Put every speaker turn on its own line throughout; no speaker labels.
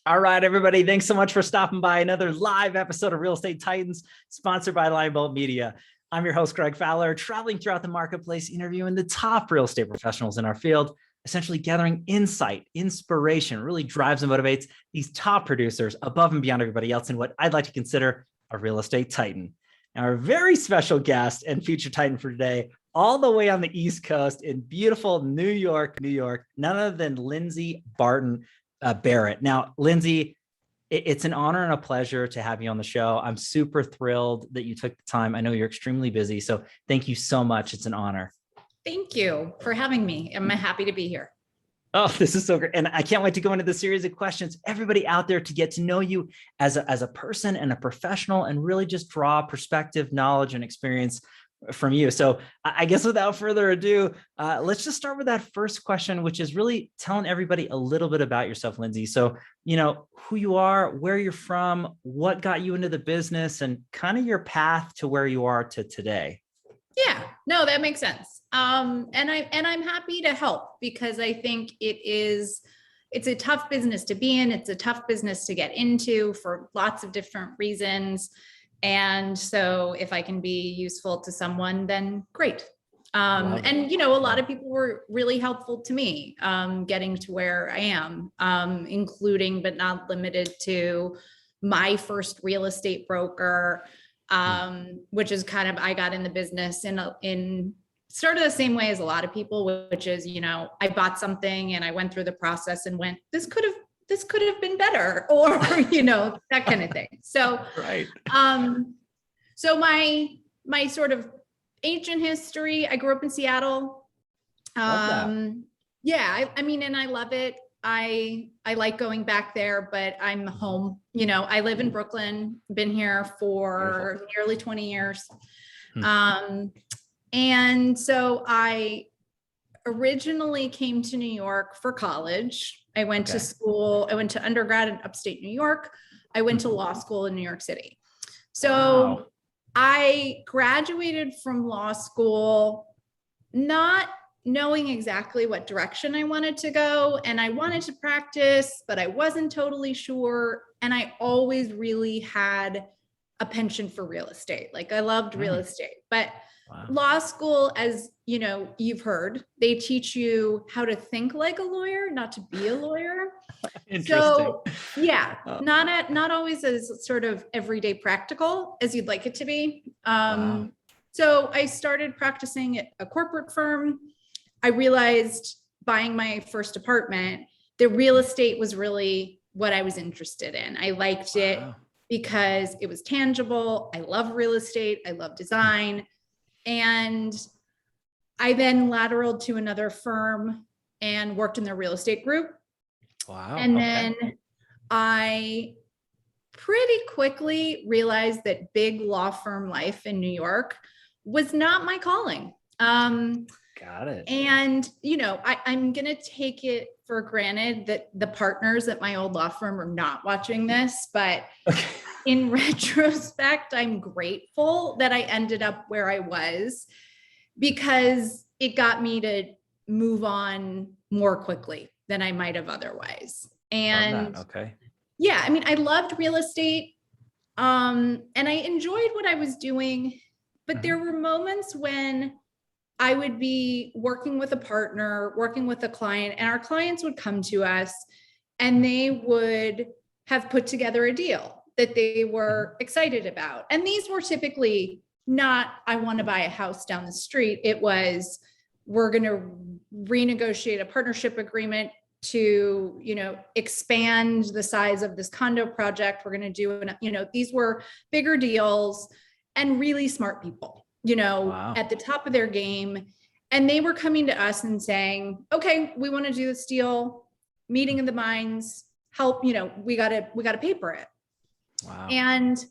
All right, everybody. Thanks so much for stopping by another live episode of Real Estate Titans, sponsored by Lionbolt Media. I'm your host, Greg Fowler, traveling throughout the marketplace, interviewing the top real estate professionals in our field, essentially gathering insight, inspiration, really drives and motivates these top producers above and beyond everybody else in what I'd like to consider a real estate titan. Now, our very special guest and featured titan for today, all the way on the East Coast in beautiful New York, none other than Lindsay Barton Barrett. Now, Lindsay, it's an honor and a pleasure to have you on the show. I'm super thrilled that you took the time. I know you're extremely busy, so thank you so much. It's an honor.
Thank you for having me. I'm happy to be here.
Oh, this is so great. And I can't wait to go into the series of questions, everybody out there, to get to know you as a person and a professional, and really just draw perspective, knowledge, and experience from you. So I guess without further ado, let's just start with that first question, which is really telling everybody a little bit about yourself, Lindsay. So, who you are, where you're from, what got you into the business, and kind of your path to where you are to today.
Yeah, no, that makes sense. And I'm happy to help, because I think it's a tough business to be in. It's a tough business to get into for lots of different reasons. And so if I can be useful to someone, then great. And, a lot of people were really helpful to me getting to where I am, including, but not limited to, my first real estate broker, which is I got in the business in sort of the same way as a lot of people, which is, I bought something and I went through the process and went, this could have been better, or, that kind of thing. So,
right.
So my sort of ancient history, I grew up in Seattle. Yeah, I mean, and I love it. I like going back there, but I'm home. I live in Brooklyn, been here for nearly 20 years. And so I originally came to New York for college. I went to school. I went to undergrad in upstate New York. I went to law school in New York City. So I graduated from law school not knowing exactly what direction I wanted to go. And I wanted to practice, but I wasn't totally sure. And I always really had a penchant for real estate. Like, I loved real estate, but law school, as you've heard, they teach you how to think like a lawyer, not to be a lawyer.
Interesting.
So yeah, not always as sort of everyday practical as you'd like it to be. So I started practicing at a corporate firm. I realized, buying my first apartment, the real estate was really what I was interested in. I liked it because it was tangible. I love real estate. I love design. And I then lateraled to another firm and worked in their real estate group. And then I pretty quickly realized that big law firm life in New York was not my calling.
Got it.
And, I'm going to take it for granted that the partners at my old law firm are not watching this, but in retrospect, I'm grateful that I ended up where I was, because it got me to move on more quickly than I might have otherwise. And yeah, I mean, I loved real estate, and I enjoyed what I was doing, but there were moments when I would be working with a partner, working with a client, and our clients would come to us and they would have put together a deal that they were excited about. And these were typically not, I want to buy a house down the street. It was, we're going to renegotiate a partnership agreement to, expand the size of this condo project. We're going to do, these were bigger deals, and really smart people, at the top of their game. And they were coming to us and saying, okay, we want to do this deal, meeting of the minds, help, we got to paper it. And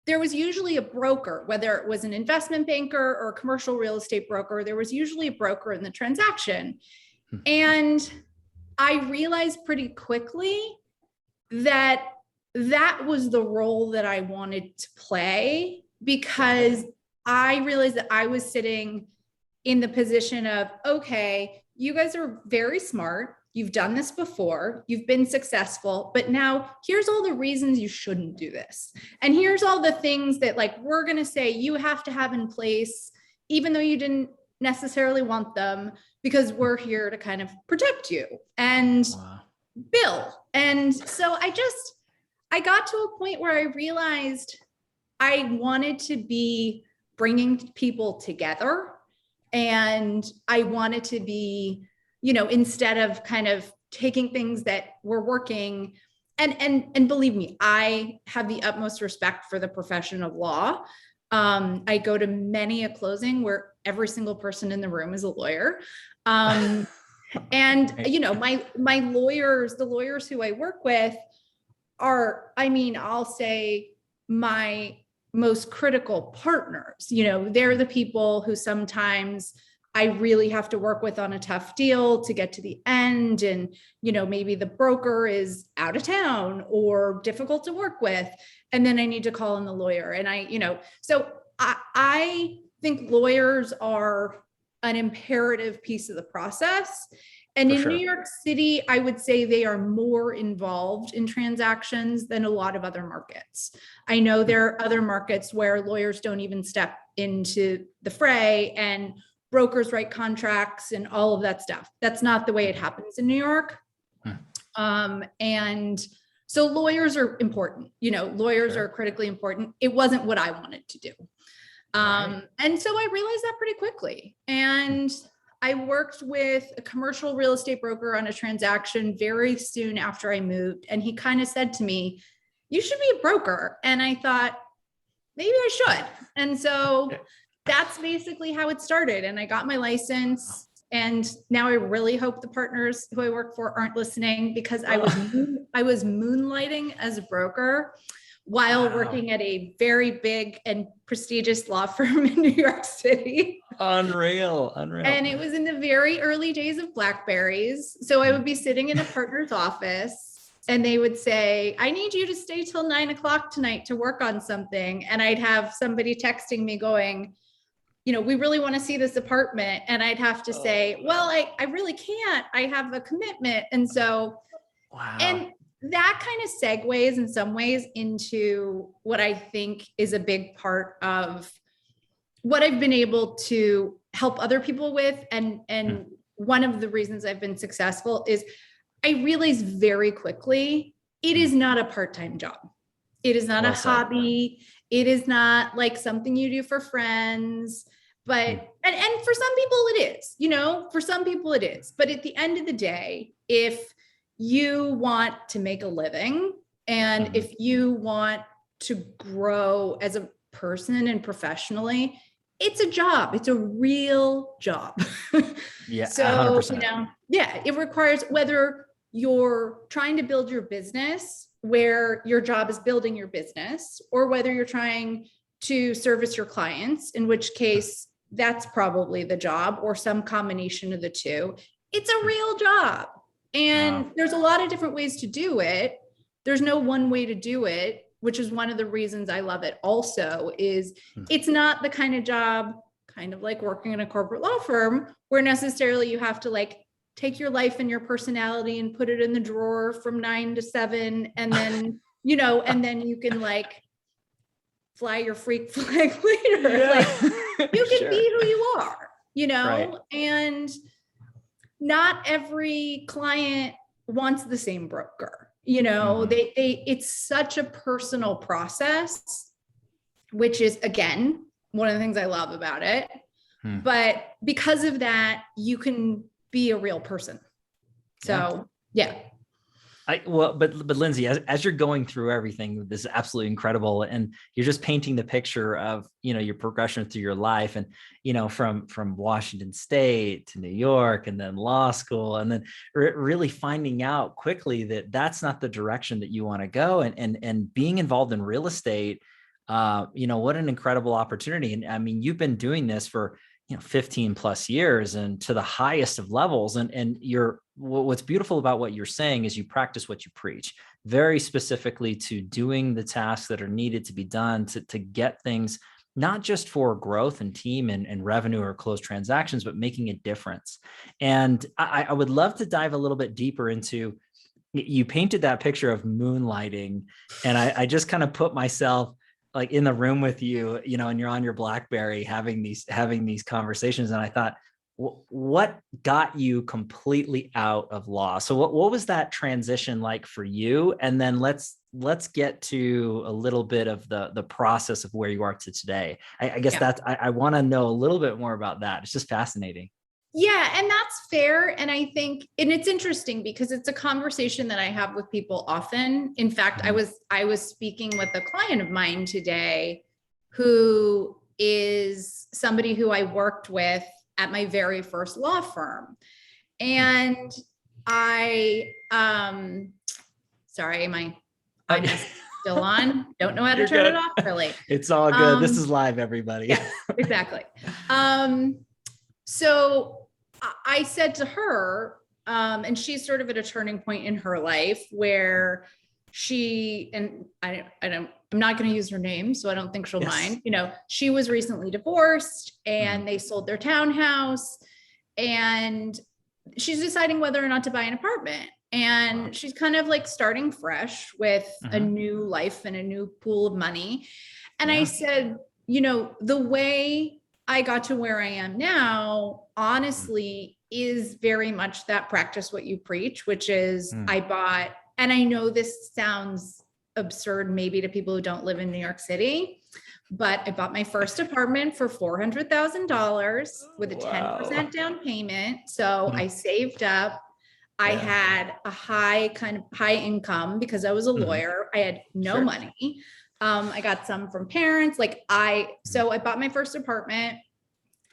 there was usually a broker, whether it was an investment banker or a commercial real estate broker, there was usually a broker in the transaction. And I realized pretty quickly that that was the role that I wanted to play, because I realized that I was sitting in the position of, okay, you guys are very smart. You've done this before, you've been successful, but now here's all the reasons you shouldn't do this. And here's all the things that like, we're going to say you have to have in place, even though you didn't necessarily want them, because we're here to kind of protect you and bill. And so I got to a point where I realized I wanted to be bringing people together. And I wanted to be, instead of kind of taking things that were working, and believe me, I have the utmost respect for the profession of law. I go to many a closing where every single person in the room is a lawyer. And, my lawyers, the lawyers who I work with are, I'll say my most critical partners. They're the people who sometimes I really have to work with on a tough deal to get to the end. And, maybe the broker is out of town or difficult to work with. And then I need to call in the lawyer. And so I think lawyers are an imperative piece of the process. And in New York City, I would say they are more involved in transactions than a lot of other markets. I know there are other markets where lawyers don't even step into the fray and brokers write contracts and all of that stuff. That's not the way it happens in New York. And so lawyers are important, lawyers are critically important. It wasn't what I wanted to do. And so I realized that pretty quickly. And I worked with a commercial real estate broker on a transaction very soon after I moved. And he kind of said to me, you should be a broker. And I thought, maybe I should. And so that's basically how it started. And I got my license. And now I really hope the partners who I work for aren't listening, because I was moonlighting as a broker while working at a very big and prestigious law firm in New York City.
Unreal.
And it was in the very early days of BlackBerries. So I would be sitting in a partner's office and they would say, I need you to stay till 9 o'clock tonight to work on something. And I'd have somebody texting me going, we really want to see this apartment. And I'd have to say, well, I really can't, I have a commitment. And so, and that kind of segues in some ways into what I think is a big part of what I've been able to help other people with. And one of the reasons I've been successful is I realized very quickly, it is not a part-time job. It is not a hobby. It is not like something you do for friends, but, and for some people it is, for some people it is, but at the end of the day, if you want to make a living and if you want to grow as a person and professionally, it's a job. It's a real job.
Yeah.
So,
100%.
It requires, whether you're trying to build your business where your job is building your business, or whether you're trying to service your clients, in which case that's probably the job, or some combination of the two. It's a real job. And there's a lot of different ways to do it. There's no one way to do it, which is one of the reasons I love it also, is it's not the kind of job, kind of like working in a corporate law firm, where necessarily you have to like take your life and your personality and put it in the drawer from 9 to 7. And then, and then you can like fly your freak flag later. Like you can be who you are, and not every client wants the same broker. It's such a personal process, which is, again, one of the things I love about it. But because of that, you can be a real person. So,
But Lindsay, as you're going through everything, this is absolutely incredible. And you're just painting the picture of, your progression through your life, and, from Washington State to New York, and then law school, and then really finding out quickly that that's not the direction that you want to go, and being involved in real estate. What an incredible opportunity. And I mean, you've been doing this for 15 plus years, and to the highest of levels. And what's beautiful about what you're saying is you practice what you preach, very specifically to doing the tasks that are needed to be done to get things not just for growth and team and revenue or closed transactions, but making a difference. And I would love to dive a little bit deeper into, you painted that picture of moonlighting, and I just kind of put myself like in the room with you, and you're on your BlackBerry having these conversations. And I thought, what got you completely out of law? So what was that transition like for you? And then let's get to a little bit of the process of where you are to today. I guess I want to know a little bit more about that. It's just fascinating.
Yeah, and that's fair. And I think, and it's interesting because it's a conversation that I have with people often. In fact, I was speaking with a client of mine today who is somebody who I worked with at my very first law firm. And sorry, my is still on. Don't know how to turn it off really.
It's all good. This is live, everybody.
Yeah, exactly. So I said to her, and she's sort of at a turning point in her life where I'm not going to use her name, so I don't think she'll mind. She was recently divorced and they sold their townhouse, and she's deciding whether or not to buy an apartment. And she's kind of like starting fresh with a new life and a new pool of money. And I said, the way I got to where I am now, honestly, is very much that practice what you preach, which is I bought, and I know this sounds absurd maybe to people who don't live in New York City, but I bought my first apartment for $400,000 with a 10% down payment. So I saved up. I had a high income because I was a lawyer. I had no money. I got some from parents. So I bought my first apartment.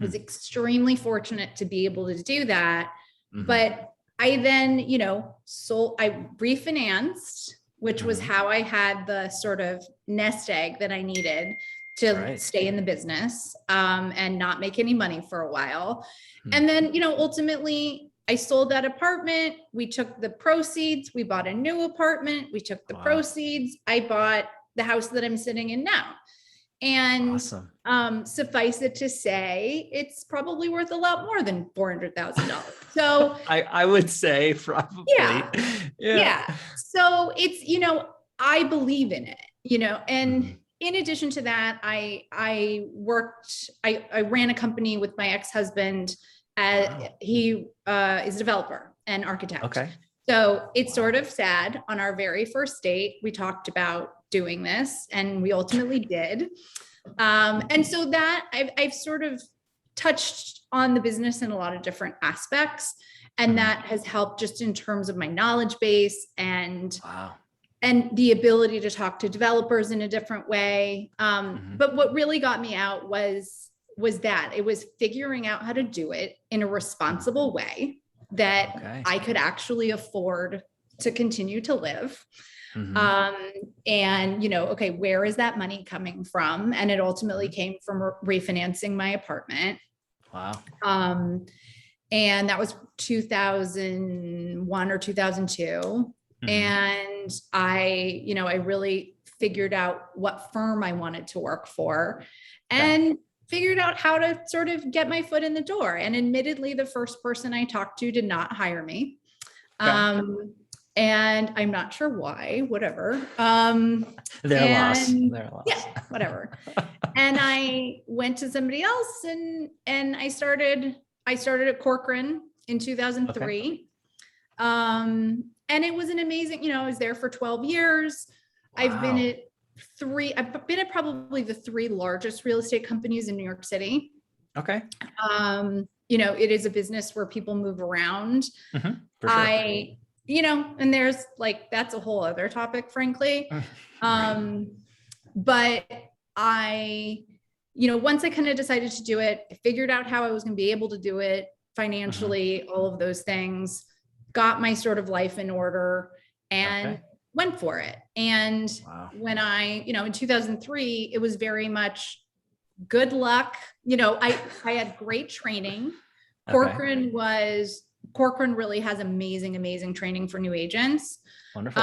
I was extremely fortunate to be able to do that. But I then, I refinanced, which was how I had the sort of nest egg that I needed to stay in the business and not make any money for a while. And then, ultimately I sold that apartment. We took the proceeds. We bought a new apartment. We took the proceeds. I bought the house that I'm sitting in now. And suffice it to say, it's probably worth a lot more than $400,000. So
I would say probably.
Yeah. So it's, I believe in it, and in addition to that, I ran a company with my ex-husband. He is a developer and architect. Okay. So it's sort of sad. On our very first date, we talked about doing this, and we ultimately did. And so that I've sort of touched on the business in a lot of different aspects, and that has helped just in terms of my knowledge base and the ability to talk to developers in a different way. But what really got me out was that it was figuring out how to do it in a responsible way that I could actually afford to continue to live. And, where is that money coming from? And it ultimately came from refinancing my apartment. And that was 2001 or 2002. And I really figured out what firm I wanted to work for and figured out how to sort of get my foot in the door. And admittedly, the first person I talked to did not hire me. And I'm not sure why, whatever.
Their loss.
Yeah, whatever. And I went to somebody else and I started at Corcoran in 2003. And it was an amazing, I was there for 12 years. I've been at probably the 3 largest real estate companies in New York City. Okay. It is a business where people move around. For sure. And there's that's a whole other topic, frankly. But once I kind of decided to do it, I figured out how I was going to be able to do it financially, all of those things, got my sort of life in order and went for it. And when in 2003, it was very much good luck. I had great training. Corcoran was Corcoran really has amazing training for new agents.
Wonderful.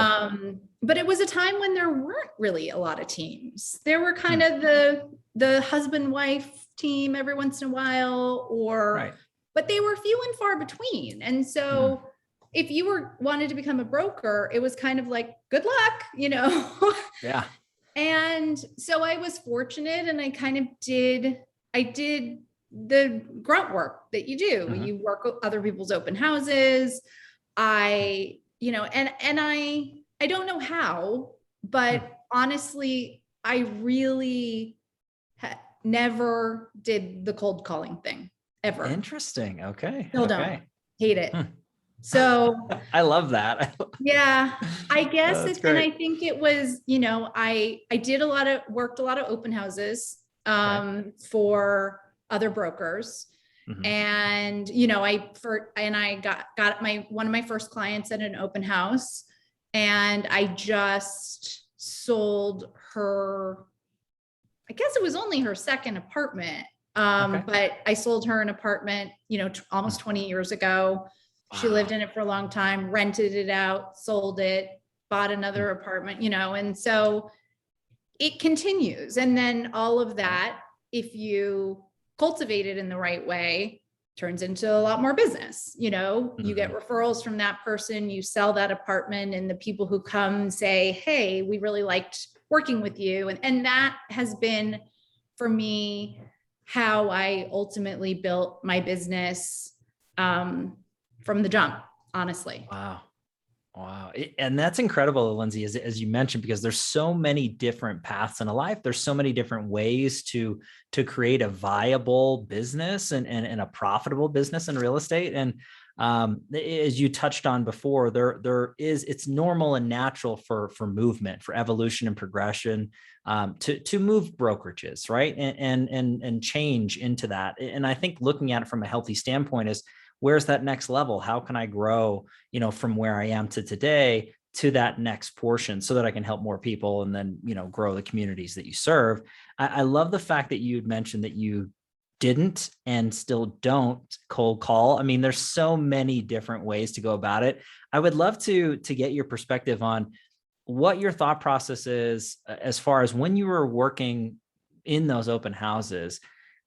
But it was a time when there weren't really a lot of teams. There were kind of the husband-wife team every once in a while, but they were few and far between. And so if you wanted to become a broker, it was kind of like, good luck,
Yeah.
And so I was fortunate, and I did the grunt work that you do. You work with other people's open houses. I don't know how, but honestly, I really never did the cold calling thing ever.
Interesting. Okay.
Still don't. Hate it. So
I love that.
Yeah, I guess and I
great.
think it was, I worked a lot of open houses for other brokers. And, I got one of my first clients at an open house, and I just sold her, I guess it was only her second apartment. But I sold her an apartment, almost 20 years ago. She lived in it for a long time, rented it out, sold it, bought another apartment, and so it continues. And then all of that, if you cultivate it in the right way, turns into a lot more business. You get referrals from that person, you sell that apartment, and the people who come say, hey, we really liked working with you. And that has been, for me, how I ultimately built my business from the jump, honestly.
Wow. And that's incredible, Lindsay, as you mentioned, because there's so many different paths in a life. There's so many different ways to create a viable business and a profitable business in real estate. And as you touched on before, it's normal and natural for movement, for evolution and progression, to move brokerages, right? And change into that. And I think looking at it from a healthy standpoint is, where's that next level? How can I grow, from where I am to today to that next portion so that I can help more people and then, grow the communities that you serve. I love the fact that you'd mentioned that you didn't and still don't cold call. I mean, there's so many different ways to go about it. I would love to get your perspective on what your thought process is as far as when you were working in those open houses.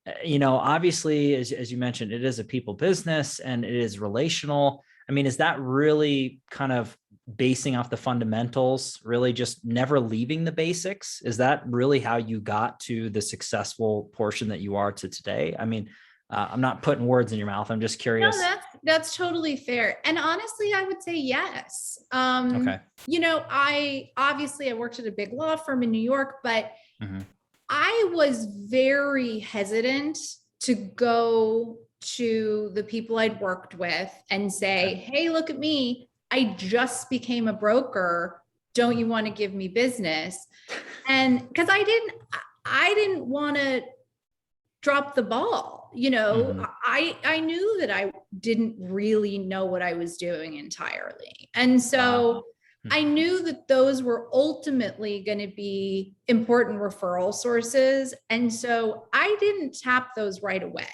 Obviously, as you mentioned, it is a people business and it is relational. I mean, is that really kind of basing off the fundamentals, really just never leaving the basics? Is that really how you got to the successful portion that you are to today? I mean, I'm not putting words in your mouth. I'm just curious.
No, that's totally fair. And honestly, I would say yes.
Okay.
I worked at a big law firm in New York, but I was very hesitant to go to the people I'd worked with and say, hey, look at me. I just became a broker. Don't you want to give me business? And because I didn't want to drop the ball. I knew that I didn't really know what I was doing entirely. And so I knew that those were ultimately going to be important referral sources. And so I didn't tap those right away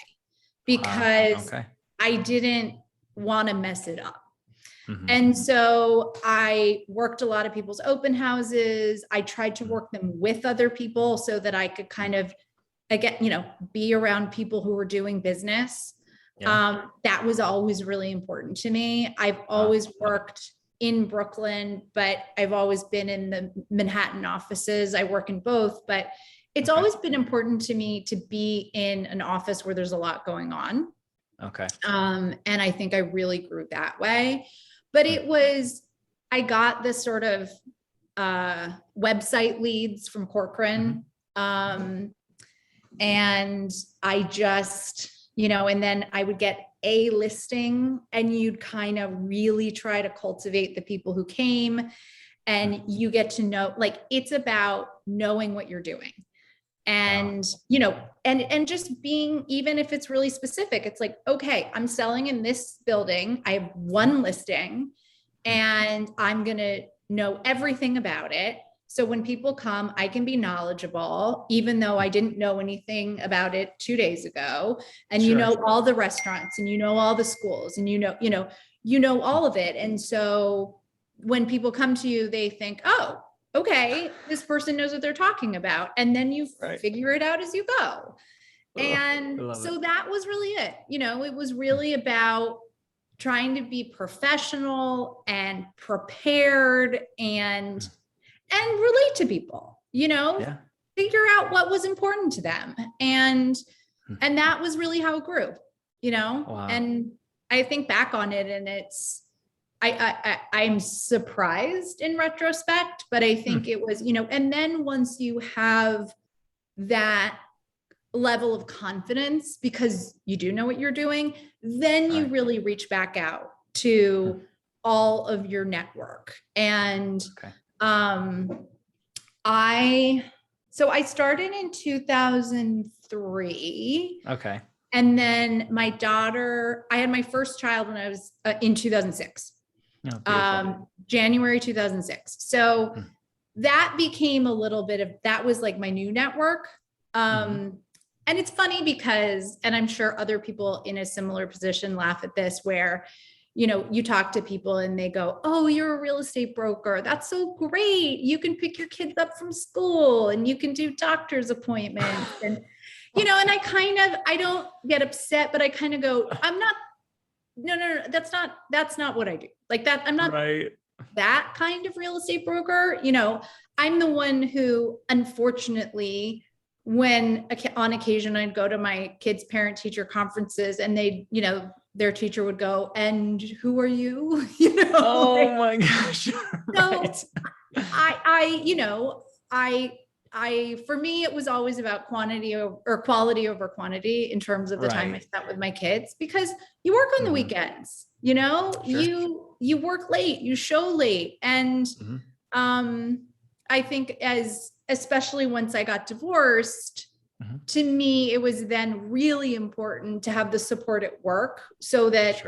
because I didn't want to mess it up. And so I worked a lot of people's open houses. I tried to work them with other people so that I could kind of, again, be around people who were doing business. That was always really important to me. I've always worked in Brooklyn, but I've always been in the Manhattan offices. I work in both, but it's always been important to me to be in an office where there's a lot going on. And I think I really grew that way. But I got this sort of website leads from Corcoran. And I just, and then I would get a listing and you'd kind of really try to cultivate the people who came, and you get to know, like, it's about knowing what you're doing. And, and just being, even if it's really specific, it's like, okay, I'm selling in this building. I have one listing and I'm going to know everything about it. So when people come, I can be knowledgeable, even though I didn't know anything about it 2 days ago. And you know all the restaurants, and you know all the schools, and you know all of it. And so when people come to you, they think, oh, okay, this person knows what they're talking about. And then you figure it out as you go. And so that was really it. It was really about trying to be professional and prepared and relate to people, figure out what was important to them. And that was really how it grew,
Wow.
And I think back on it, and I'm surprised in retrospect, but I think it was, and then once you have that level of confidence because you do know what you're doing, then you really reach back out to all of your network. And I started in 2003.
Okay.
And then my daughter, I had my first child when I was in 2006, January 2006. So that became a little bit of, that was like my new network. And it's funny because, and I'm sure other people in a similar position laugh at this, where, you talk to people and they go, oh, you're a real estate broker. That's so great. You can pick your kids up from school and you can do doctor's appointments. And, and I don't get upset, but I kind of go, no, that's not what I do. Like that. I'm not that kind of real estate broker. I'm the one who, unfortunately, when on occasion I'd go to my kids' parent teacher conferences and they, their teacher would go, and who are you?
Oh my gosh.
So for me, it was always about quantity or quality over quantity in terms of the time I spent with my kids, because you work on the weekends, you work late, you show late. And I think especially once I got divorced, to me, it was then really important to have the support at work so that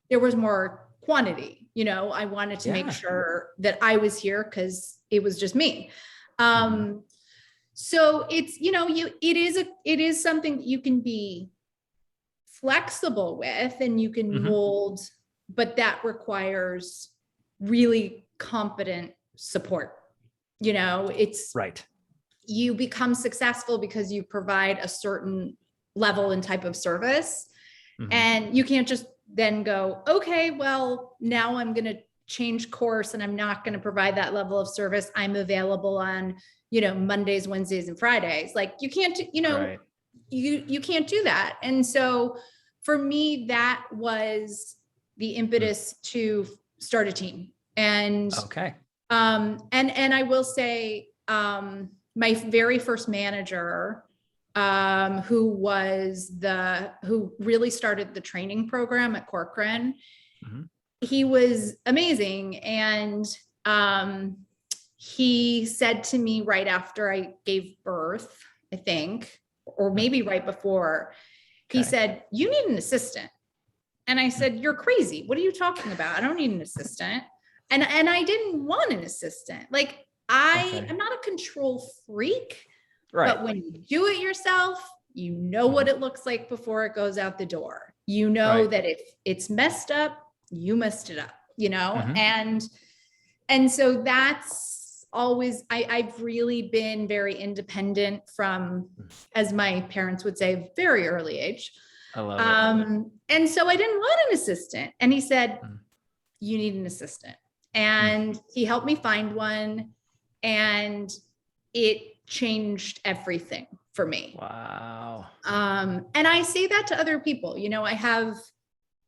there was more quantity. I wanted to make sure that I was here because it was just me. So it's, it is something that you can be flexible with and you can mold, but that requires really competent support. It's you become successful because you provide a certain level and type of service. And you can't just then go, okay, well, now I'm going to change course and I'm not going to provide that level of service. I'm available on, Mondays, Wednesdays, and Fridays. Like you can't, you can't do that. And so for me, that was the impetus to start a team. And, and I will say, my very first manager, who really started the training program at Corcoran, he was amazing. And, he said to me right after I gave birth, I think, or maybe right before, he said, you need an assistant. And I said, you're crazy. What are you talking about? I don't need an assistant. And I didn't want an assistant. Like I'm not a control freak, but when you do it yourself, you know what it looks like before it goes out the door. That if it's messed up, you messed it up, and so that's always, I've really been very independent from, as my parents would say, very early age.
I love it.
And so I didn't want an assistant. And he said, you need an assistant. And he helped me find one, and it changed everything for me.
Wow.
And I say that to other people.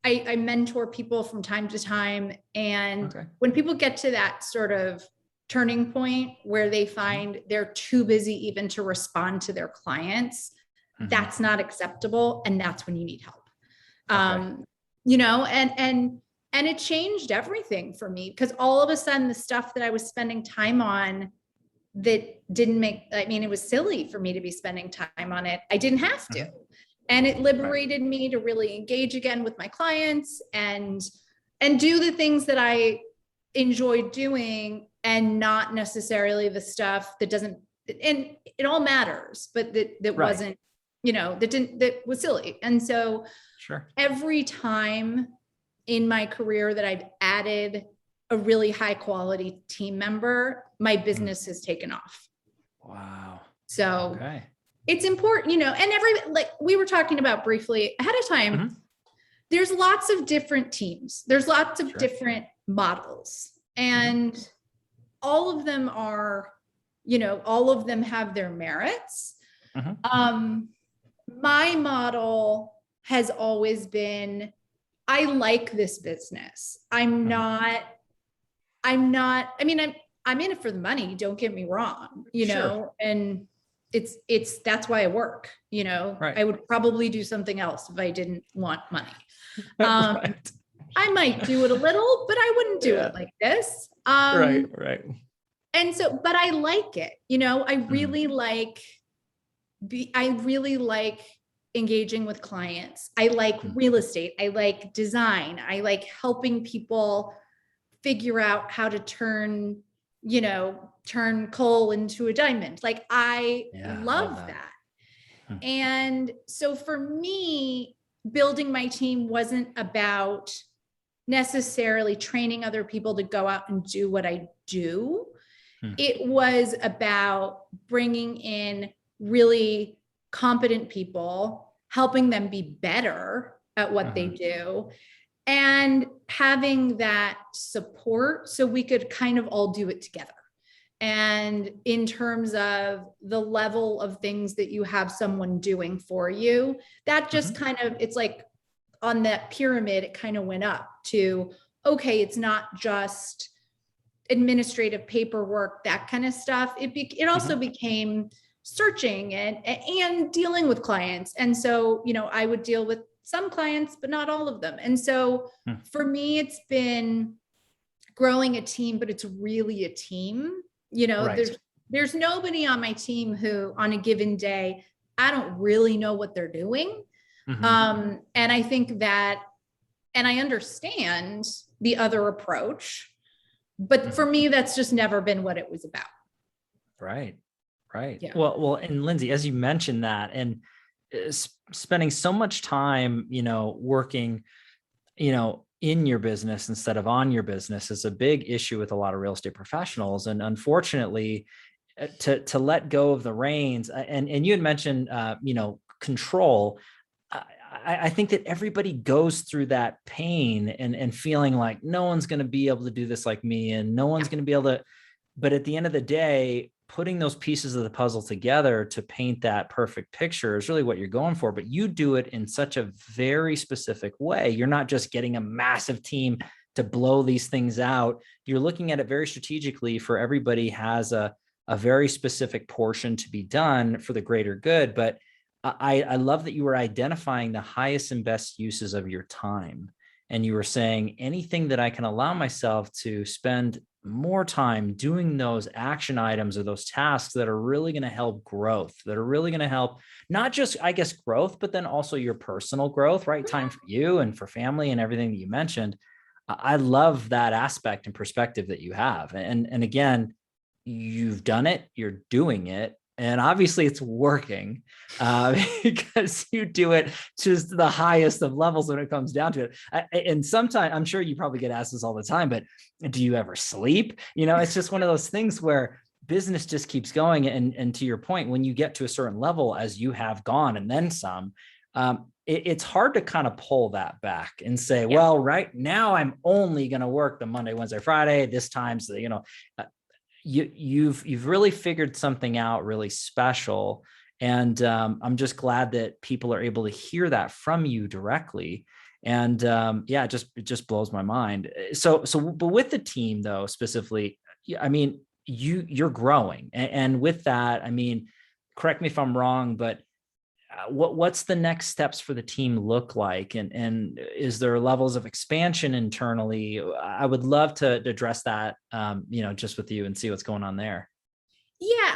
I mentor people from time to time. And when people get to that sort of turning point where they find they're too busy even to respond to their clients, that's not acceptable. And that's when you need help. And it changed everything for me, because all of a sudden the stuff that I was spending time on that it was silly for me to be spending time on it. I didn't have to. And it liberated me to really engage again with my clients and do the things that I enjoy doing, and not necessarily the stuff that doesn't, and it all matters, but that wasn't, that was silly. And so
Sure.
every time in my career that I've added a really high quality team member, my business has taken off.
Wow.
So
okay.
It's important, and like we were talking about briefly ahead of time, there's lots of different teams. There's lots of different models, and all of them are, all of them have their merits. My model has always been, I like this business. I'm in it for the money. Don't get me wrong, and that's why I work, I would probably do something else if I didn't want money. I might do it a little, but I wouldn't do it like this.
Right.
And so, but I like it, I really like engaging with clients. I like real estate. I like design. I like helping people figure out how to turn coal into a diamond. Like I love that. And so for me, building my team wasn't about necessarily training other people to go out and do what I do. It was about bringing in really competent people, helping them be better at what they do, and having that support so we could kind of all do it together. And in terms of the level of things that you have someone doing for you, that just kind of, it's like on that pyramid, it kind of went up to, okay, it's not just administrative paperwork, that kind of stuff. It also became searching and dealing with clients. And so, I would deal with some clients, but not all of them. And so for me, it's been growing a team, but it's really a team. There's nobody on my team who on a given day, I don't really know what they're doing. And I think that, and I understand the other approach, but for me, that's just never been what it was about.
Right.
Yeah.
Well, and Lindsay, as you mentioned that, and spending so much time, working, in your business instead of on your business is a big issue with a lot of real estate professionals. And unfortunately, to let go of the reins, and you had mentioned, control. I think that everybody goes through that pain and feeling like no one's going to be able to do this like me, and no one's going to be able to, but at the end of the day, putting those pieces of the puzzle together to paint that perfect picture is really what you're going for. But you do it in such a very specific way. You're not just getting a massive team to blow these things out. You're looking at it very strategically, for everybody has a very specific portion to be done for the greater good. But I love that you were identifying the highest and best uses of your time. And you were saying anything that I can allow myself to spend more time doing those action items or those tasks that are really going to help growth, that are really going to help not just, I guess, growth, but then also your personal growth, right? Time for you and for family and everything that you mentioned. I love that aspect and perspective that you have. And again, you've done it, you're doing it. And obviously it's working because you do it to the highest of levels when it comes down to it. And sometimes, I'm sure you probably get asked this all the time, but do you ever sleep? It's just one of those things where business just keeps going. And to your point, when you get to a certain level, as you have gone and then some, it's hard to kind of pull that back and say, well, right now I'm only going to work the Monday, Wednesday, Friday, this time. So, you've really figured something out really special. And I'm just glad that people are able to hear that from you directly. And it just blows my mind. But with the team though, specifically, I mean, you're growing. And with that, I mean, correct me if I'm wrong, but what's the next steps for the team look like? And is there levels of expansion internally? I would love to address that, just with you and see what's going on there.
Yeah,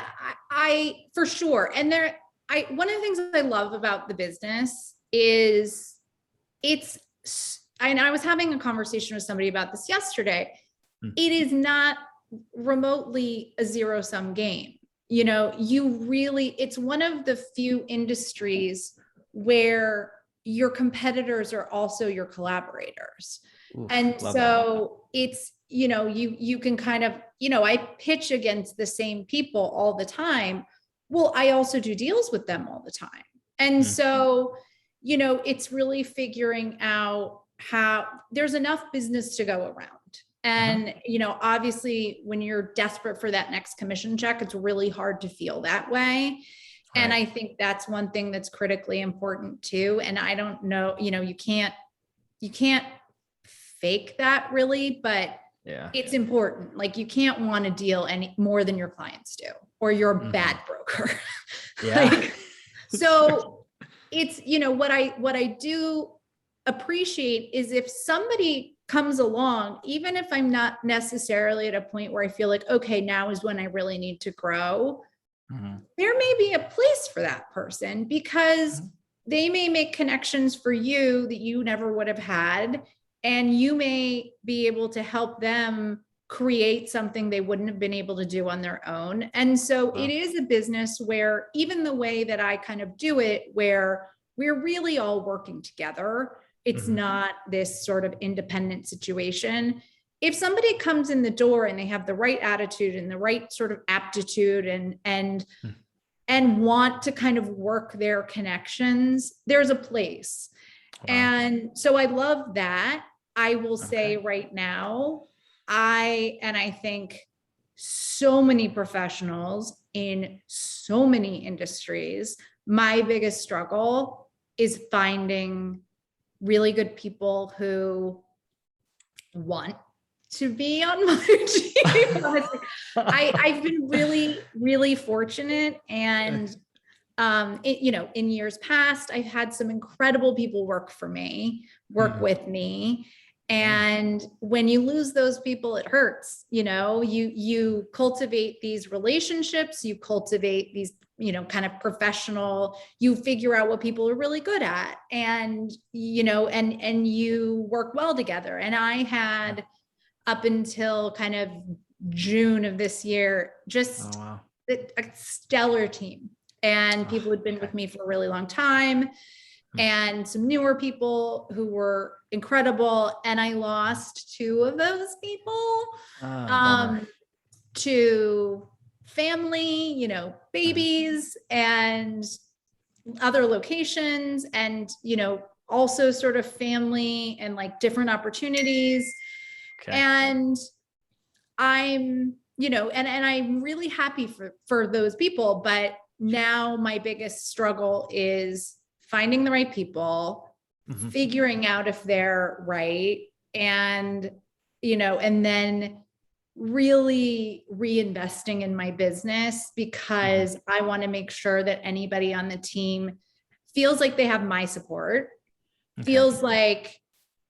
I for sure. And one of the things that I love about the business is and I was having a conversation with somebody about this yesterday. it is not remotely a zero-sum game. You know, it's one of the few industries where your competitors are also your collaborators.
Oof,
and
love
so it's, you know, you can kind of, you know, I pitch against the same people all the time. Well, I also do deals with them all the time. And so, you know, it's really figuring out how there's enough business to go around. And, you know, obviously when you're desperate for that next commission check, it's really hard to feel that way. And I think that's one thing that's critically important too. And I don't know, you know, you can't fake that really, but it's important. Like, you can't want to deal any more than your clients do, or you're a bad broker. Like, so it's, you know, what I do appreciate is if somebody comes along, even if I'm not necessarily at a point where I feel like, okay, now is when I really need to grow, there may be a place for that person, because they may make connections for you that you never would have had. And you may be able to help them create something they wouldn't have been able to do on their own. And so it is a business where, even the way that I kind of do it, where we're really all working together, it's not this sort of independent situation. If somebody comes in the door and they have the right attitude and the right sort of aptitude and want to kind of work their connections, there's a place. And so I love that. I will say right now, I think so many professionals in so many industries, my biggest struggle is finding really good people who want to be on my team. I've been really, really fortunate. And you know, in years past, I've had some incredible people work with me. And when you lose those people, it hurts. You know, you cultivate these relationships, you cultivate these, you know, kind of professional, you figure out what people are really good at, and, you know, and you work well together. And I had, up until kind of June of this year, just a stellar team. And people who'd been with me for a really long time, and some newer people who were incredible. And I lost 2 of those people to family, you know, babies and other locations, and, you know, also sort of family and like different opportunities. And I'm, you know, and I'm really happy for those people. But now my biggest struggle is finding the right people, figuring out if they're right, and, you know, and then really reinvesting in my business, because I want to make sure that anybody on the team feels like they have my support, feels like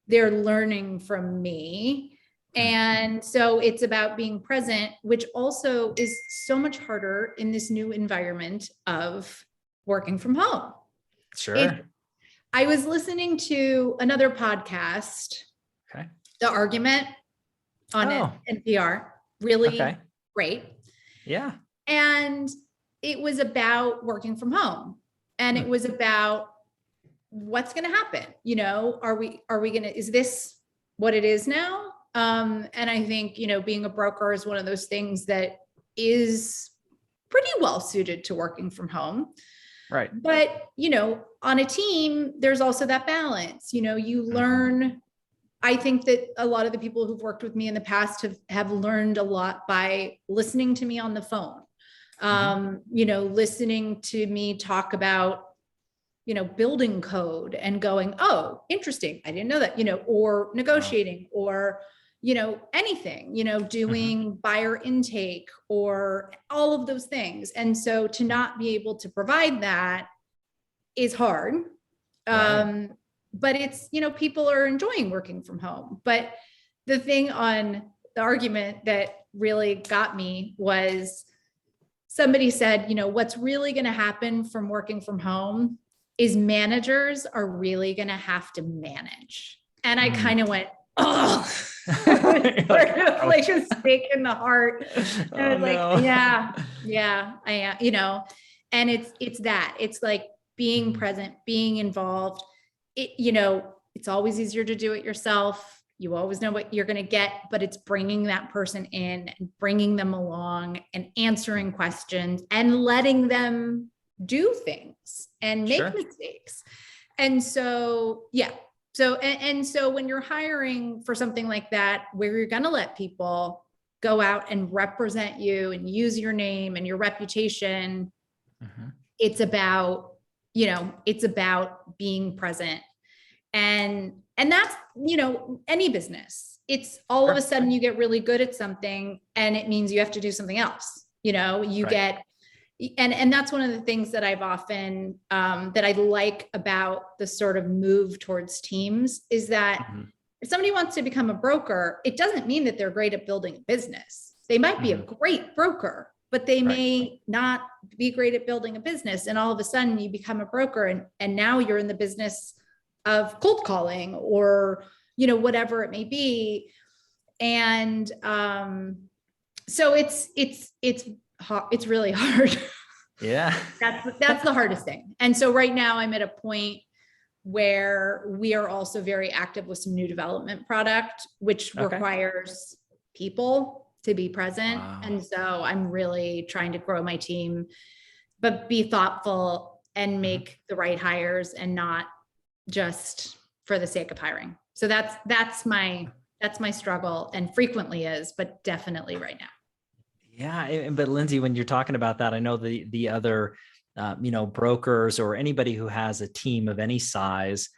they're learning from me. And so it's about being present, which also is so much harder in this new environment of working from home. I was listening to another podcast, The Argument on NPR, really great. Yeah. And it was about working from home, and it was about what's going to happen. You know, are we going to, is this what it is now? And I think, you know, being a broker is one of those things that is pretty well suited to working from home. Right. But, you know, on a team, there's also that balance. You know, you learn, I think that a lot of the people who've worked with me in the past have learned a lot by listening to me on the phone, you know, listening to me talk about, you know, building code and going, oh, interesting, I didn't know that, you know, or negotiating, or, you know, anything, you know, doing buyer intake or all of those things. And so to not be able to provide that is hard. But it's, you know, people are enjoying working from home. But the thing on The Argument that really got me was somebody said, you know, what's really going to happen from working from home is managers are really going to have to manage. And I kind of went, oh, like a stake in the heart. I was like, yeah, I am, and it's like being present, being involved. It's always easier to do it yourself. You always know what you're going to get, but it's bringing that person in and bringing them along and answering questions and letting them do things and make mistakes. And so, yeah. So when you're hiring for something like that, where you're going to let people go out and represent you and use your name and your reputation, it's about being present. And that's, any business. It's all of a sudden you get really good at something and it means you have to do something else. Get, and that's one of the things that I've often, that I like about the sort of move towards teams is that if somebody wants to become a broker, it doesn't mean that they're great at building a business. They might be a great broker, but they may not be great at building a business. And all of a sudden you become a broker and now you're in the business of cold calling or, whatever it may be. And so it's really hard.
Yeah.
That's the hardest thing. And so right now I'm at a point where we are also very active with some new development product, which requires people to be present. Wow. And so I'm really trying to grow my team, but be thoughtful and make the right hires and not just for the sake of hiring. So that's my struggle, and frequently is, but definitely right now.
Yeah. But Lindsay, when you're talking about that, I know the other, brokers or anybody who has a team of any size,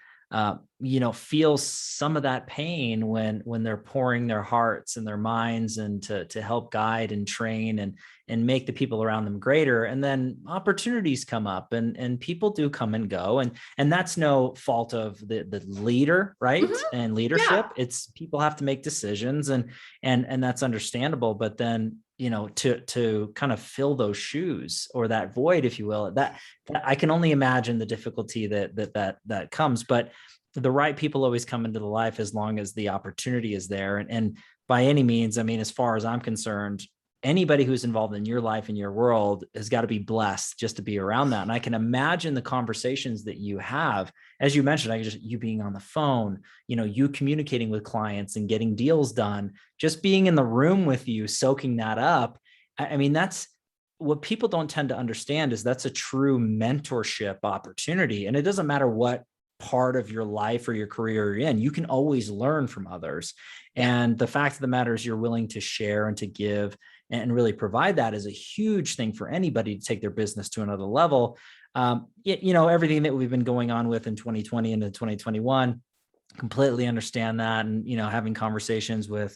feels some of that pain when they're pouring their hearts and their minds and to help guide and train and make the people around them greater. And then opportunities come up and people do come and go. And that's no fault of the leader, right? And leadership. Yeah. It's people have to make decisions and that's understandable. But then, to kind of fill those shoes or that void, if you will, that I can only imagine the difficulty that comes, but the right people always come into the life as long as the opportunity is there. And by any means, I mean, as far as I'm concerned, anybody who's involved in your life and your world has got to be blessed just to be around that. And I can imagine the conversations that you have, as you mentioned, you being on the phone, you communicating with clients and getting deals done, just being in the room with you, soaking that up. I mean, that's what people don't tend to understand is that's a true mentorship opportunity. And it doesn't matter what part of your life or your career you're in, you can always learn from others. And the fact of the matter is you're willing to share and to give and really provide that is a huge thing for anybody to take their business to another level. Everything that we've been going on with in 2020 and in 2021, completely understand that. And, having conversations with,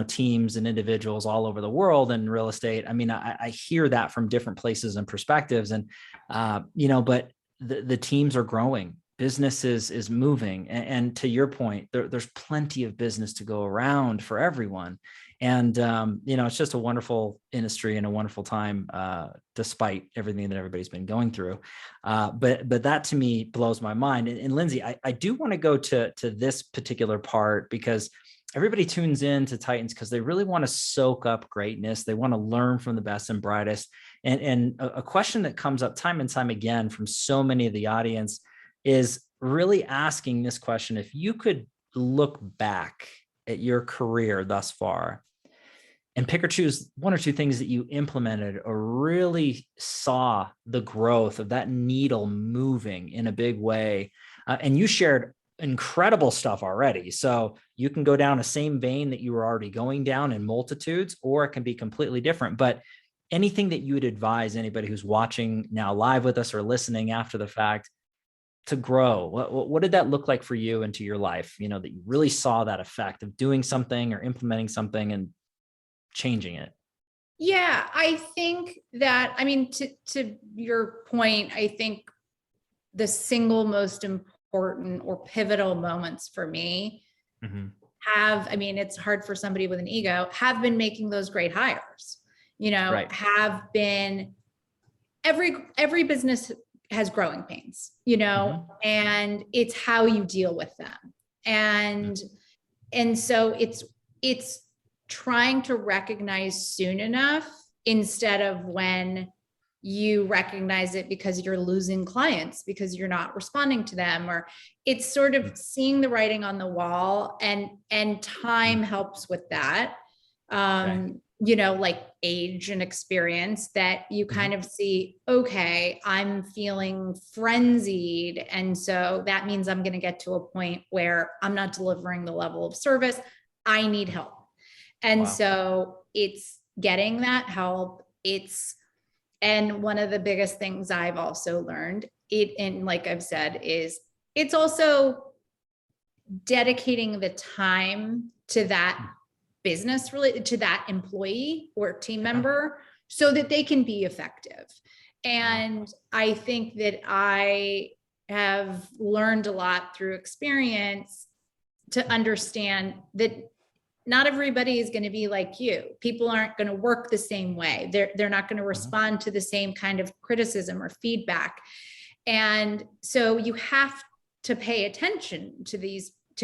teams and individuals all over the world in real estate. I mean, I hear that from different places and perspectives and, but the teams are growing. Business is moving. And to your point, there's plenty of business to go around for everyone. And, it's just a wonderful industry and a wonderful time, despite everything that everybody's been going through. But that to me blows my mind. And Lindsay, I do want to go to this particular part because everybody tunes in to Titans because they really want to soak up greatness. They want to learn from the best and brightest. And a question that comes up time and time again from so many of the audience is really asking this question. If you could look back at your career thus far and pick or choose one or two things that you implemented or really saw the growth of that needle moving in a big way, and you shared incredible stuff already. So you can go down a same vein that you were already going down in multitudes, or it can be completely different. But anything that you would advise anybody who's watching now live with us or listening after the fact to grow, what did that look like for you into your life? That you really saw that effect of doing something or implementing something and changing it.
Yeah, I think that, to your point, I think the single most important or pivotal moments for me it's hard for somebody with an ego, have been making those great hires, right. Have been every business has growing pains, and it's how you deal with them. And And so it's trying to recognize soon enough instead of when you recognize it because you're losing clients because you're not responding to them, or it's sort of seeing the writing on the wall, and time helps with that. You know, like age and experience, that you kind of see, okay, I'm feeling frenzied. And so that means I'm going to get to a point where I'm not delivering the level of service. I need help. And so it's getting that help. And one of the biggest things I've also learned, and like I've said, is it's also dedicating the time to that business related to that employee or team member so that they can be effective. And I think that I have learned a lot through experience to understand that not everybody is going to be like you. People aren't going to work the same way. They're not going to respond to the same kind of criticism or feedback. And so you have to pay attention to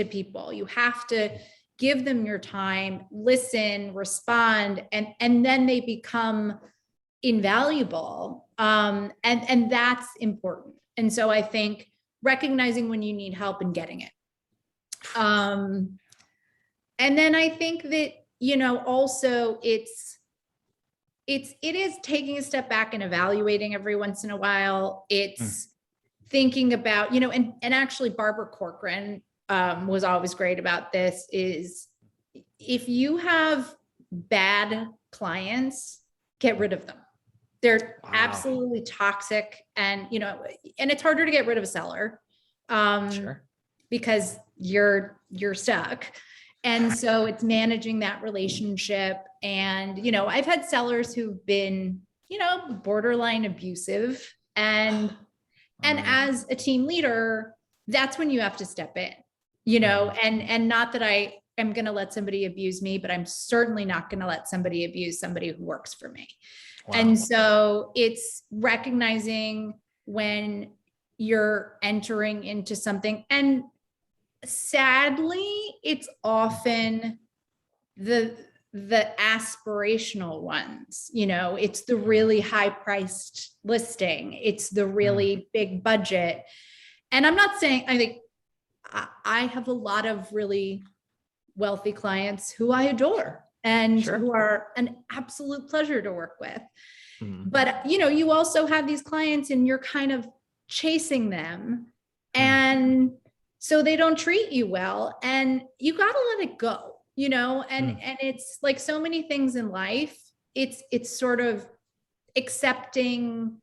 people. You have to give them your time, listen, respond, and then they become invaluable. And that's important. And so I think recognizing when you need help and getting it. And then I think that, you know, also it is taking a step back and evaluating every once in a while. It's thinking about, you know, and actually Barbara Corcoran was always great about this, is if you have bad clients, get rid of them. They're absolutely toxic. And, you know, and it's harder to get rid of a seller because you're stuck. And so it's managing that relationship. And, you know, I've had sellers who've been, you know, borderline abusive, and as a team leader, that's when you have to step in, you know, and not that I am going to let somebody abuse me, but I'm certainly not going to let somebody abuse somebody who works for me. And so it's recognizing when you're entering into something, and sadly, it's often the aspirational ones, you know, it's the really high priced listing. It's the really big budget. And I'm not saying, I think I have a lot of really wealthy clients who I adore and who are an absolute pleasure to work with. But, you know, you also have these clients and you're kind of chasing them, and so they don't treat you well, and you got to let it go, you know, and it's like so many things in life. It's sort of accepting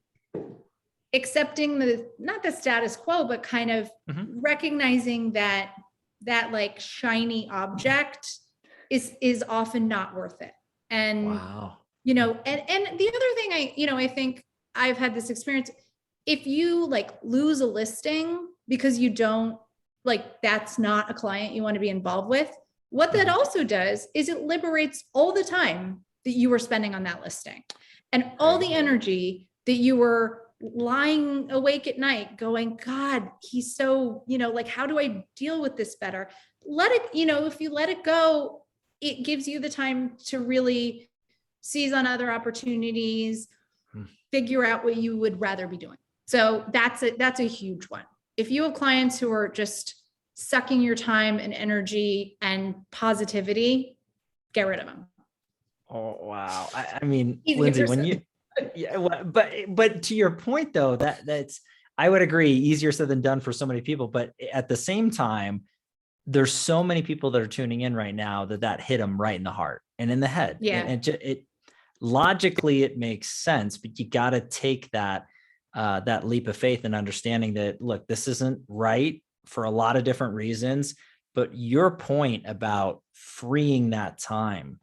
the, not the status quo, but kind of recognizing that like shiny object is often not worth it. And, you know, and the other thing I think I've had this experience, if you like lose a listing because you don't, like, that's not a client you want to be involved with, what that also does is it liberates all the time that you were spending on that listing and all the energy that you were lying awake at night going, God, he's so, you know, like, how do I deal with this better? Let it, you know, if you let it go, it gives you the time to really seize on other opportunities, figure out what you would rather be doing. So that's a huge one. If you have clients who are just sucking your time and energy and positivity, get rid of them.
Oh, wow. I mean, Lindsay, when you, but to your point though, that's, I would agree, easier said than done for so many people, but at the same time, there's so many people that are tuning in right now that hit them right in the heart and in the head. And it logically, it makes sense, but you got to take that leap of faith and understanding that, look, this isn't right for a lot of different reasons, but your point about freeing that time,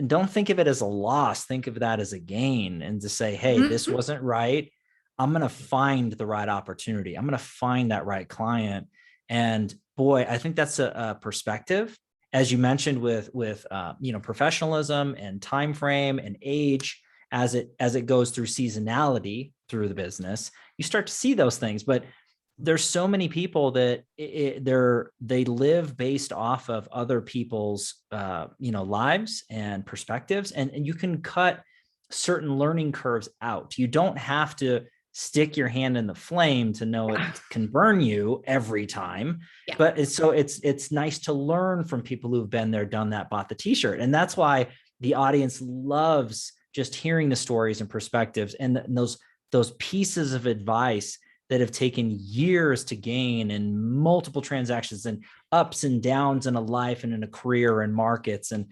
don't think of it as a loss, think of that as a gain, and to say, hey, this wasn't right. I'm going to find the right opportunity. I'm going to find that right client. And boy, I think that's a perspective, as you mentioned, with you know, professionalism and time frame and age, as it goes through seasonality through the business, you start to see those things. But there's so many people that they live based off of other people's, lives and perspectives. And you can cut certain learning curves out. You don't have to stick your hand in the flame to know it can burn you every time.
Yeah.
But it's nice to learn from people who've been there, done that, bought the t-shirt. And that's why the audience loves just hearing the stories and perspectives and those pieces of advice that have taken years to gain in multiple transactions and ups and downs in a life and in a career and markets. And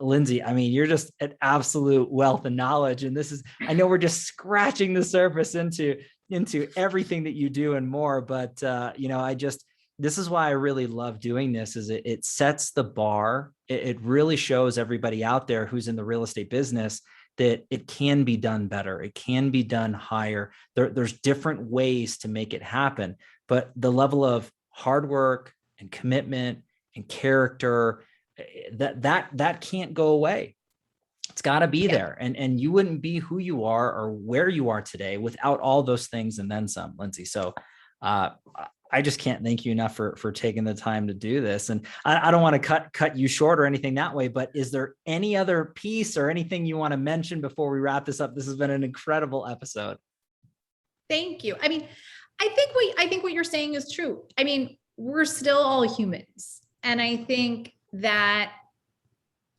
Lindsay, I mean, you're just an absolute wealth of knowledge. And I know we're just scratching the surface into everything that you do and more. But, this is why I really love doing this, is it sets the bar. It really shows everybody out there who's in the real estate business that it can be done better. It can be done higher. There's different ways to make it happen, but the level of hard work and commitment and character, that can't go away. It's got to be there. And you wouldn't be who you are or where you are today without all those things and then some, Lindsay. So I just can't thank you enough for taking the time to do this. And I don't want to cut you short or anything that way, but is there any other piece or anything you want to mention before we wrap this up? This has been an incredible episode.
Thank you. I mean, I think what you're saying is true. I mean, we're still all humans. And I think that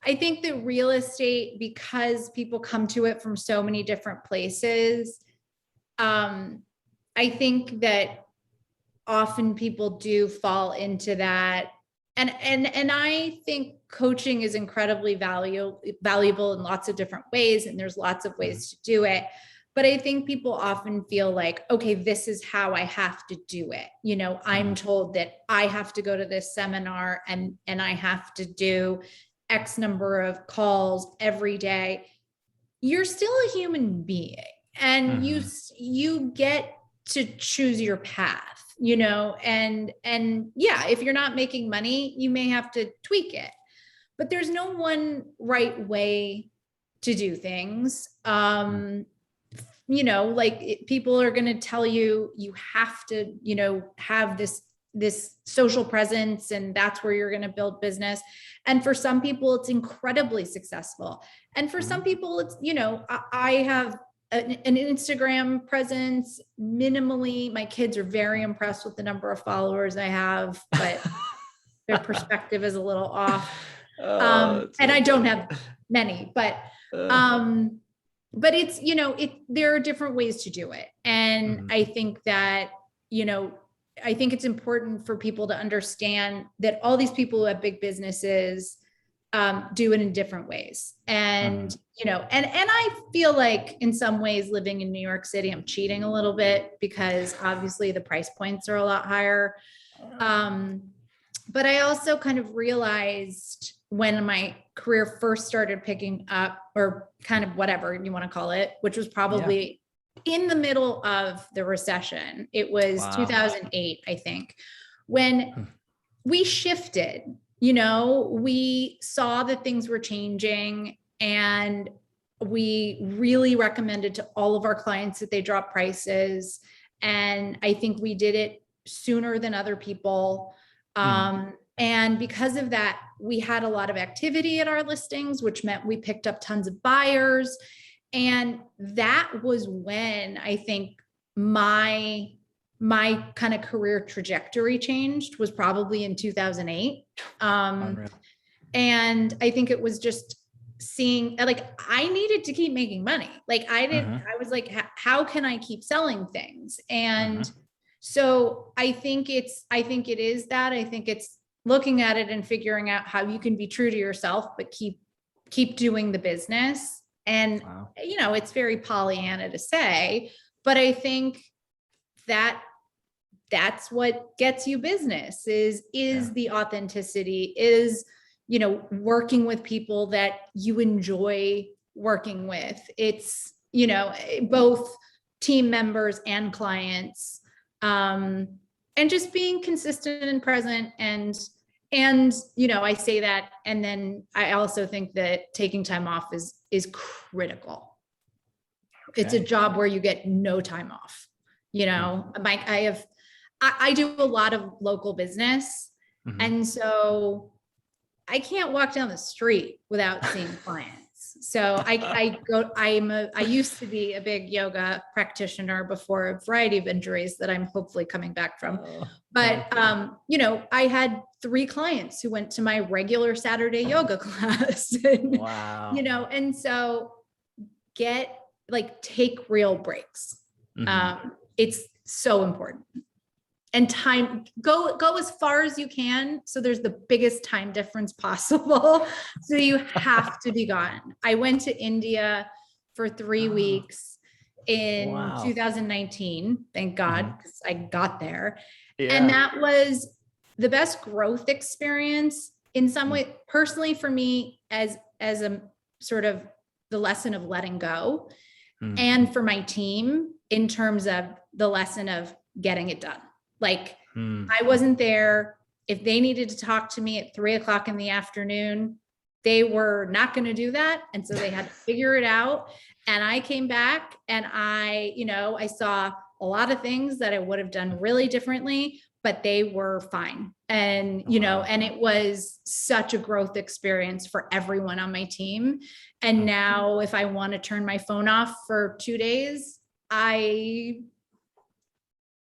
real estate, because people come to it from so many different places, I think that often people do fall into that. And I think coaching is incredibly valuable in lots of different ways. And there's lots of ways to do it. But I think people often feel like, okay, this is how I have to do it. I'm told that I have to go to this seminar and I have to do X number of calls every day. You're still a human being, and you get to choose your path, and yeah, if you're not making money, you may have to tweak it, but there's no one right way to do things. People are going to tell you have to, have this social presence, and that's where you're going to build business. And for some people, it's incredibly successful. And for some people, it's, I have an Instagram presence minimally. My kids are very impressed with the number of followers I have, but their perspective is a little off. And I don't have many, but it's, there are different ways to do it. And I think that, I think it's important for people to understand that all these people who have big businesses do it in different ways. And, and I feel like in some ways living in New York City, I'm cheating a little bit because obviously the price points are a lot higher. But I also kind of realized when my career first started picking up, or kind of whatever you want to call it, which was probably in the middle of the recession. It was 2008, I think, when we shifted. We saw that things were changing, and we really recommended to all of our clients that they drop prices. And I think we did it sooner than other people. And because of that, we had a lot of activity at our listings, which meant we picked up tons of buyers. And that was when I think my kind of career trajectory changed, was probably in 2008. And I think it was just seeing, like, I needed to keep making money. Like I was like, how can I keep selling things? And so I think it is that. I think it's looking at it and figuring out how you can be true to yourself, but keep doing the business. And, it's very Pollyanna to say, but I think that's what gets you business is the authenticity, is, working with people that you enjoy working with. It's, both team members and clients, and just being consistent and present. And, I say that. And then I also think that taking time off is critical. Okay. It's a job where you get no time off. I have I do a lot of local business.
Mhm.
And so I can't walk down the street without seeing clients. So I used to be a big yoga practitioner before a variety of injuries that I'm hopefully coming back from. But, I had 3 clients who went to my regular Saturday yoga class. And,
Wow.
and so take real breaks.
Mhm.
It's so important. And time, go as far as you can. So there's the biggest time difference possible. So you have to be gone. I went to India for 3 weeks in
Wow.
2019. Thank God, because I got there.
Yeah.
And that was the best growth experience in some way, personally for me, as a sort of the lesson of letting go, and for my team in terms of the lesson of getting it done. Like I wasn't there. If they needed to talk to me at 3:00 in the afternoon, they were not going to do that. And so they had to figure it out. And I came back and I saw a lot of things that I would have done really differently, but they were fine. And, and it was such a growth experience for everyone on my team. And now if I want to turn my phone off for 2 days, I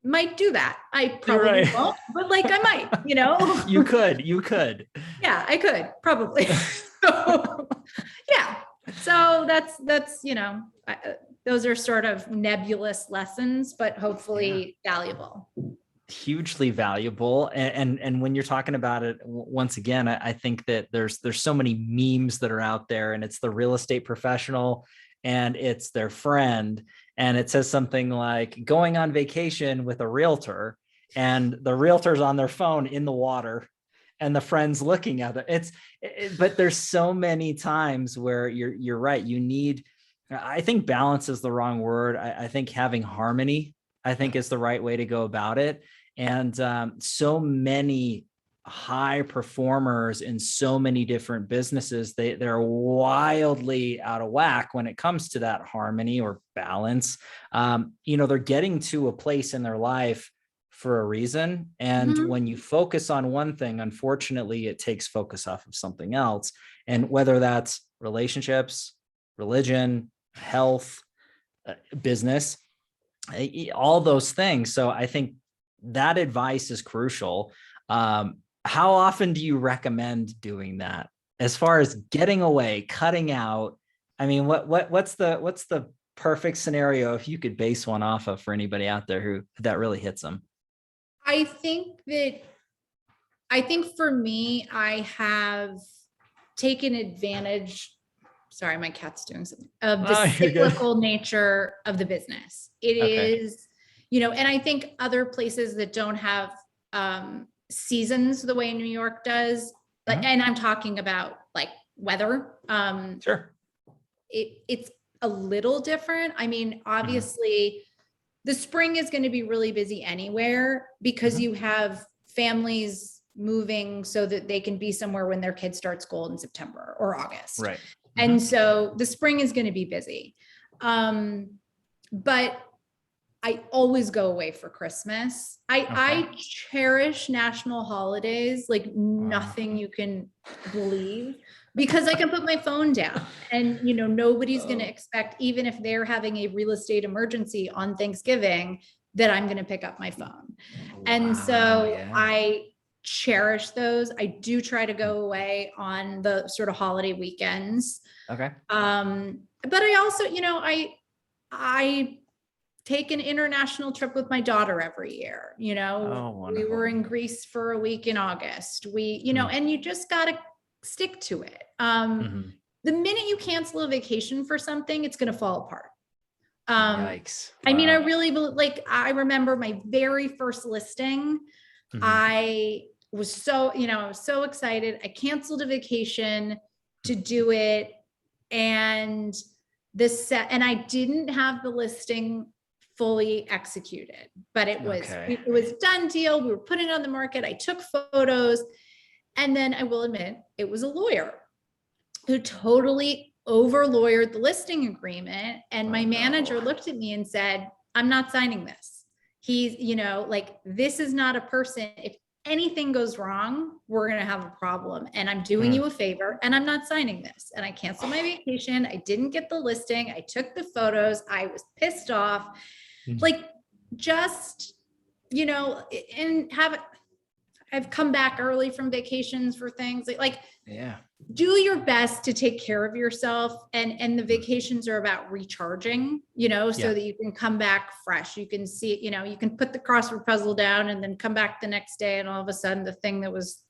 might do that. I probably won't, but I might,
You could.
Yeah, I could probably. So, yeah. So that's, those are sort of nebulous lessons, but hopefully valuable.
Hugely valuable. And when you're talking about it, once again, I think that there's so many memes that are out there, and it's the real estate professional and it's their friend. And it says something like going on vacation with a realtor, and the realtor's on their phone in the water and the friend's looking at it. But there's so many times where you're right. You need, I think balance is the wrong word. I think having harmony, I think, is the right way to go about it. And so many high performers in so many different businesses, they're wildly out of whack when it comes to that harmony or balance. They're getting to a place in their life for a reason. And when you focus on one thing, unfortunately, it takes focus off of something else. And whether that's relationships, religion, health, business, all those things. So I think that advice is crucial. How often do you recommend doing that as far as getting away, cutting out? I mean, what's the perfect scenario if you could base one off of for anybody out there who that really hits them?
I think for me, I have taken advantage. Sorry, my cat's doing something, of the cyclical nature of the business. It is, and I think other places that don't have seasons the way New York does, and I'm talking about weather.
Sure.
It's a little different. I mean, obviously the spring is going to be really busy anywhere because you have families moving so that they can be somewhere when their kids start school in September or August.
Right.
And so the spring is going to be busy. But I always go away for Christmas. I cherish national holidays like nothing you can believe, because I can put my phone down and, nobody's going to expect, even if they're having a real estate emergency on Thanksgiving, that I'm going to pick up my phone. And so I cherish those. I do try to go away on the sort of holiday weekends.
Okay.
But I also, I take an international trip with my daughter every year. We were in Greece for a week in August. And you just got to stick to it. The minute you cancel a vacation for something, it's going to fall apart.
Yikes. Wow.
I mean, I really I remember my very first listing. I was so excited. I canceled a vacation to do it. And I didn't have the listing fully executed, but it was done deal. We were putting it on the market. I took photos, and then I will admit it was a lawyer who totally over lawyered the listing agreement. And my manager looked at me and said, "I'm not signing this." He's, like, this is not a person. If anything goes wrong, we're going to have a problem. And I'm doing you a favor and I'm not signing this. And I canceled my vacation. I didn't get the listing. I took the photos. I was pissed off. Like, just, and I've come back early from vacations for things like,
yeah,
do your best to take care of yourself. And the vacations are about recharging, so that you can come back fresh. You can see, you can put the crossword puzzle down and then come back the next day. And all of a sudden the thing that was,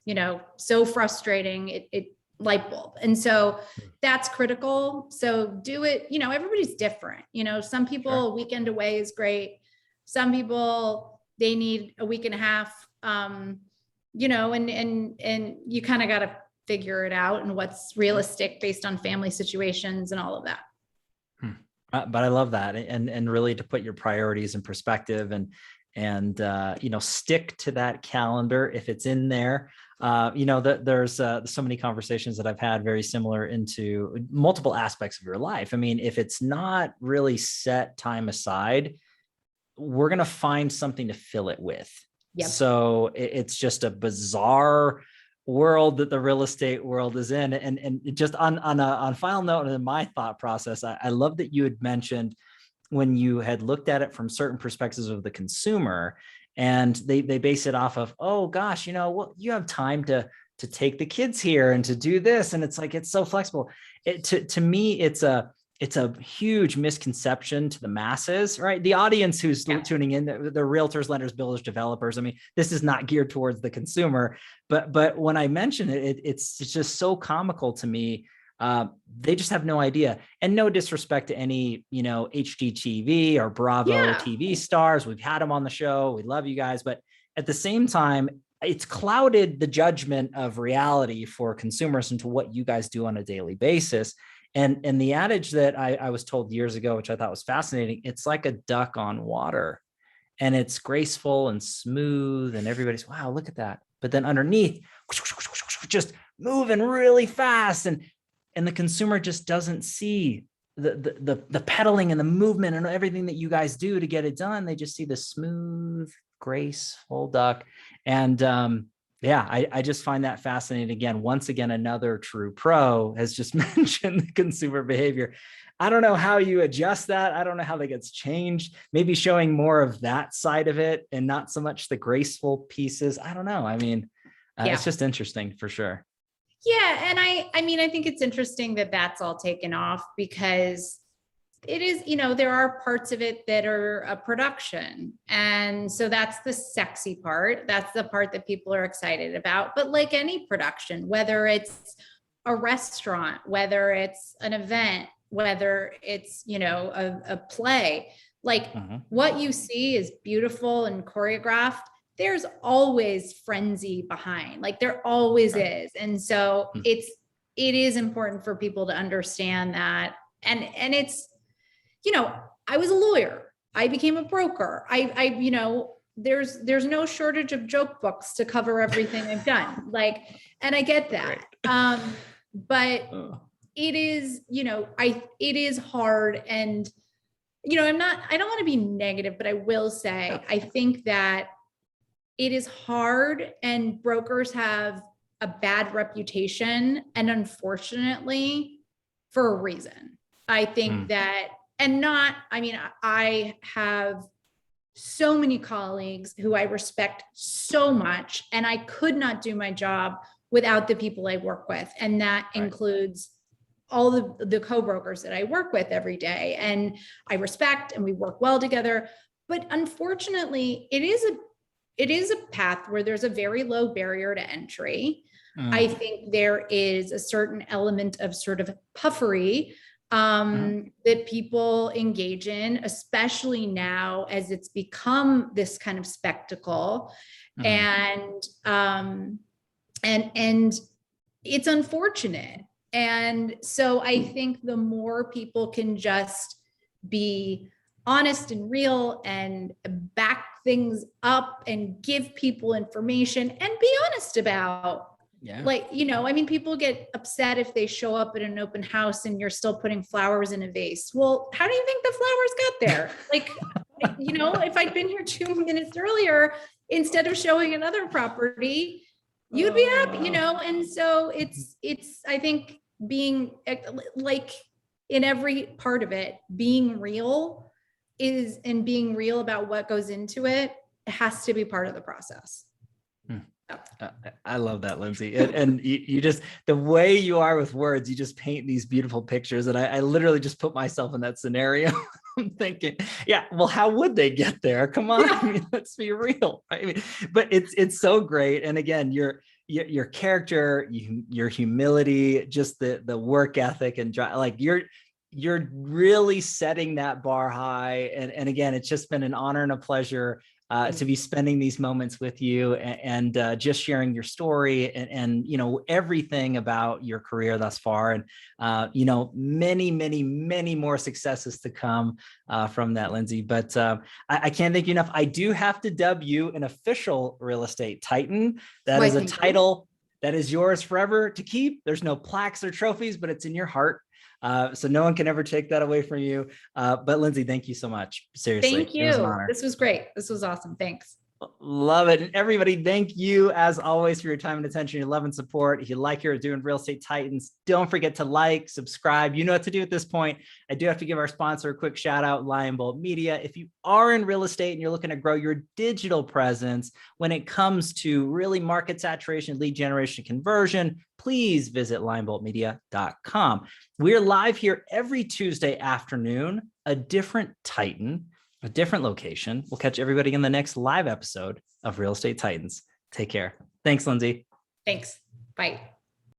so frustrating, it light bulb. And so that's critical. So do it, everybody's different. Some people, a weekend away is great. Some people, they need a week and a half, and you kind of got to figure it out and what's realistic based on family situations and all of that.
But I love that. And really to put your priorities in perspective and stick to that calendar if it's in there. There's so many conversations that I've had very similar into multiple aspects of your life. I mean, if it's not really set time aside, we're going to find something to fill it with. Yep. So it's just a bizarre world that the real estate world is in. And just on final note, in my thought process, I love that you had mentioned when you had looked at it from certain perspectives of the consumer, and they base it off of, oh gosh, you have time to take the kids here and to do this. And it's like, it's so flexible. To me, it's a huge misconception to the masses, right? The audience who's tuning in, the realtors, lenders, builders, developers. I mean, this is not geared towards the consumer, but when I mention it, it's just so comical to me. They just have no idea. And no disrespect to any, HGTV or Bravo TV stars. We've had them on the show. We love you guys. But at the same time, it's clouded the judgment of reality for consumers into what you guys do on a daily basis. And the adage that I was told years ago, which I thought was fascinating, it's like a duck on water, and it's graceful and smooth, and everybody's, wow, look at that. But then underneath, just moving really fast, and the consumer just doesn't see the pedaling and the movement and everything that you guys do to get it done. They just see the smooth, graceful duck. And I just find that fascinating. Again, once again, another true pro has just mentioned the consumer behavior. I don't know how you adjust that. I don't know how that gets changed. Maybe showing more of that side of it and not so much the graceful pieces. I don't know. I mean, it's just interesting for sure.
Yeah. And I think it's interesting that that's all taken off, because it is, there are parts of it that are a production. And so that's the sexy part. That's the part that people are excited about. But like any production, whether it's a restaurant, whether it's an event, whether it's, a play, like what you see is beautiful and choreographed. There's always frenzy behind, like there always is. And so it is important for people to understand that. And it's, I was a lawyer. I became a broker. There's no shortage of joke books to cover everything I've done. And I get that. But it is, it is hard. And, I don't want to be negative, but I will say, I think that it is hard, and brokers have a bad reputation. And unfortunately, for a reason, I think that, I have so many colleagues who I respect so much, and I could not do my job without the people I work with. And that includes all the co-brokers that I work with every day, and I respect, and we work well together. But unfortunately, it is a path where there's a very low barrier to entry. I think there is a certain element of sort of puffery that people engage in, especially now as it's become this kind of spectacle. And it's unfortunate. And so I think the more people can just be honest and real and back things up and give people information and be honest about, people get upset if they show up at an open house and you're still putting flowers in a vase. Well, how do you think the flowers got there? if I'd been here 2 minutes earlier, instead of showing another property, you'd be happy, and so it's, I think being like in every part of it, being real about what goes into it has to be part of the process.
I love that, Lindsay. And you just, the way you are with words, you just paint these beautiful pictures. And I literally just put myself in that scenario. I'm thinking, yeah, well, how would they get there? Come on, I mean, let's be real. But it's so great. And again, your character, your humility, just the work ethic, and like you're really setting that bar high. And again, it's just been an honor and a pleasure to be spending these moments with you and just sharing your story and everything about your career thus far, and many more successes to come from that, Lindsay. But I can't thank you enough. I do have to dub you an official real estate titan. That is a title that is yours forever to keep. There's no plaques or trophies, but it's in your heart. So no one can ever take that away from you. But Lindsay, thank you so much. Seriously.
Thank you.
It was an honor.
This was great. This was awesome. Thanks.
Love it. And everybody, thank you as always for your time and attention, your love and support. If you like what you're doing, Real Estate Titans, don't forget to like, subscribe. You know what to do at this point. I do have to give our sponsor a quick shout out, Lion Bolt Media. If you are in real estate and you're looking to grow your digital presence when it comes to really market saturation, lead generation, conversion, please visit lionboltmedia.com. We're live here every Tuesday afternoon, a different Titan, a different location. We'll catch everybody in the next live episode of Real Estate Titans. Take care. Thanks, Lindsay.
Thanks. Bye.